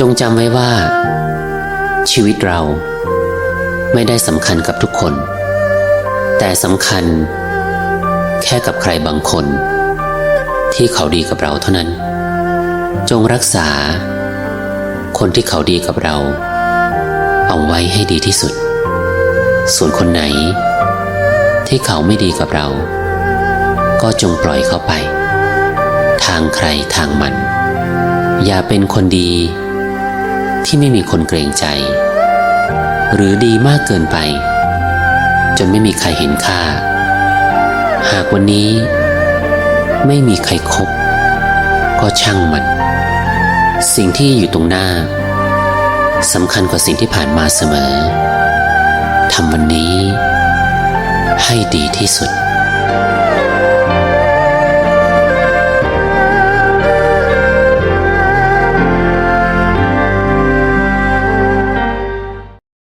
จงจำไว้ว่าชีวิตเราไม่ได้สำคัญกับทุกคนแต่สำคัญแค่กับใครบางคนที่เขาดีกับเราเท่านั้นจงรักษาคนที่เขาดีกับเราเอาไว้ให้ดีที่สุดส่วนคนไหนที่เขาไม่ดีกับเราก็จงปล่อยเขาไปทางใครทางมันอย่าเป็นคนดีที่ไม่มีคนเกรงใจหรือดีมากเกินไปจนไม่มีใครเห็นค่าหากวันนี้ไม่มีใครคบก็ช่างมันสิ่งที่อยู่ตรงหน้าสำคัญกว่าสิ่งที่ผ่านมาเสมอทำวันนี้ให้ดีที่สุด